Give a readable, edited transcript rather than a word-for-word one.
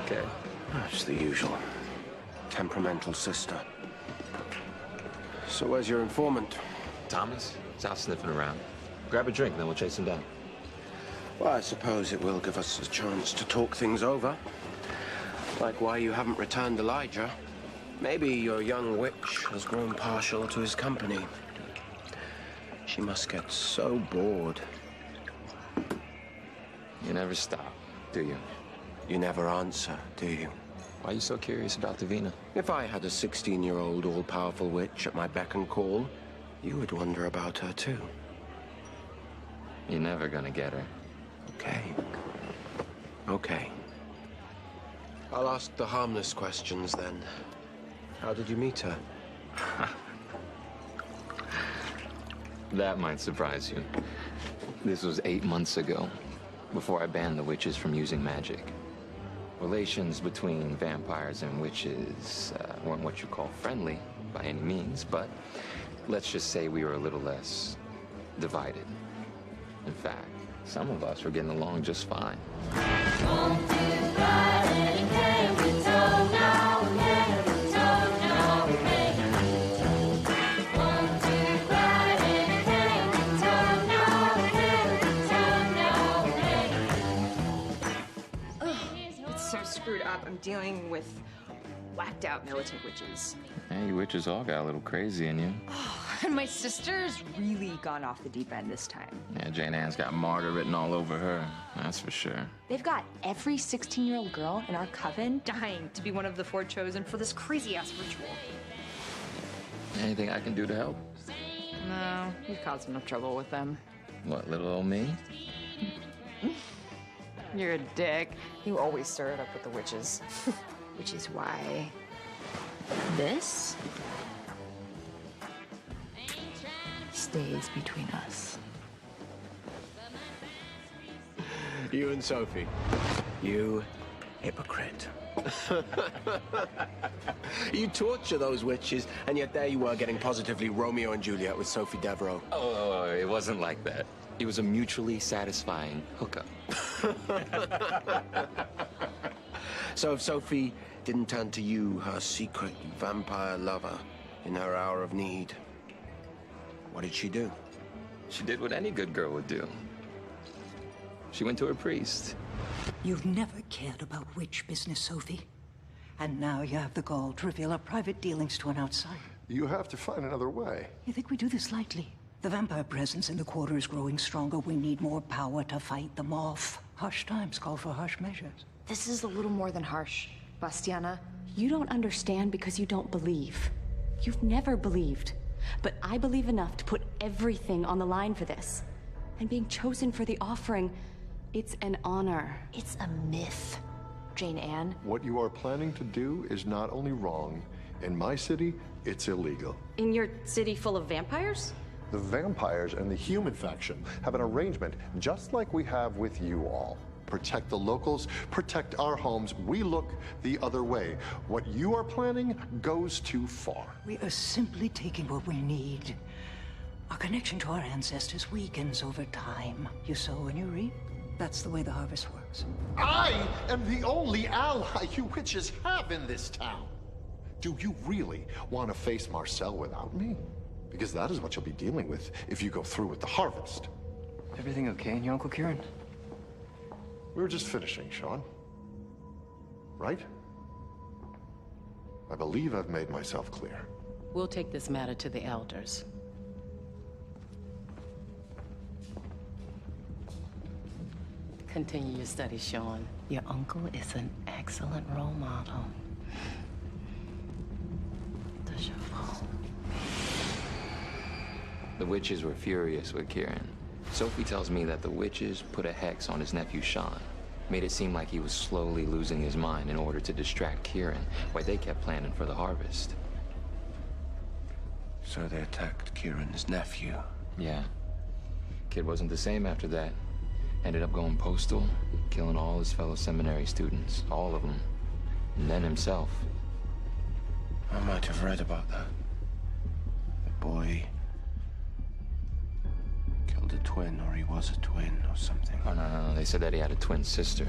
okay? It's the usual. Temperamental sister. So where's your informant? Thomas? He's out sniffing around. Grab a drink, then we'll chase him down. Well, I suppose it will give us a chance to talk things over. Like why you haven't returned Elijah. Maybe your young witch has grown partial to his company. She must get so bored. You never stop, do you? You never answer, do you? Why are you so curious about Davina? If I had a 16-year-old all-powerful witch at my beck and call, you would wonder about her too. You're never gonna get her. Okay. Okay. I'll ask the harmless questions then. How did you meet her? That might surprise you. This was 8 months ago, before I banned the witches from using magic. Relations between vampires and witches weren't what you call friendly by any means, but let's just say we were a little less divided. In fact, some of us were getting along just fine. Screwed up. I'm dealing with whacked out militant witches. Hey, you witches all got a little crazy in you. Oh, and my sister's really gone off the deep end this time. Yeah, Jane Ann's got martyr written all over her, that's for sure. They've got every 16-year-old girl in our coven dying to be one of the 4 chosen for this crazy-ass ritual. Anything I can do to help? No, you've caused enough trouble with them. What, little old me? You're a dick. You always stir it up with the witches. Which is why this stays between us. You and Sophie. You hypocrite. You torture those witches, and yet there you were getting positively Romeo and Juliet with Sophie Devereaux. Oh, it wasn't like that. It was a mutually satisfying hookup. So if Sophie didn't turn to you, her secret vampire lover, in her hour of need, what did she do? She did what any good girl would do. She went to her priest. You've never cared about witch business, Sophie. And now you have the gall to reveal our private dealings to an outsider. You have to find another way. You think we do this lightly? The vampire presence in the quarter is growing stronger. We need more power to fight them off. Harsh times call for harsh measures. This is a little more than harsh, Bastiana. You don't understand because you don't believe. You've never believed. But I believe enough to put everything on the line for this. And being chosen for the offering, it's an honor. It's a myth, Jane Ann. What you are planning to do is not only wrong. In my city, it's illegal. In your city full of vampires? The vampires and the human faction have an arrangement just like we have with you all. Protect the locals, protect our homes. We look the other way. What you are planning goes too far. We are simply taking what we need. Our connection to our ancestors weakens over time. You sow and you reap. That's the way the harvest works. I am the only ally you witches have in this town. Do you really want to face Marcel without me? Because that is what you'll be dealing with if you go through with the harvest. Everything okay in your Uncle Kieran? We were just finishing, Sean. Right? I believe I've made myself clear. We'll take this matter to the elders. Continue your studies, Sean. Your uncle is an excellent role model. The cheval. The witches were furious with Kieran. Sophie tells me that the witches put a hex on his nephew Sean. Made it seem like he was slowly losing his mind in order to distract Kieran, while they kept planning for the harvest. So they attacked Kieran's nephew. Yeah. Kid wasn't the same after that. Ended up going postal, killing all his fellow seminary students. All of them. And then himself. I might have read about that. The boy killed a twin, or he was a twin, or something. Oh, no. They said that he had a twin sister.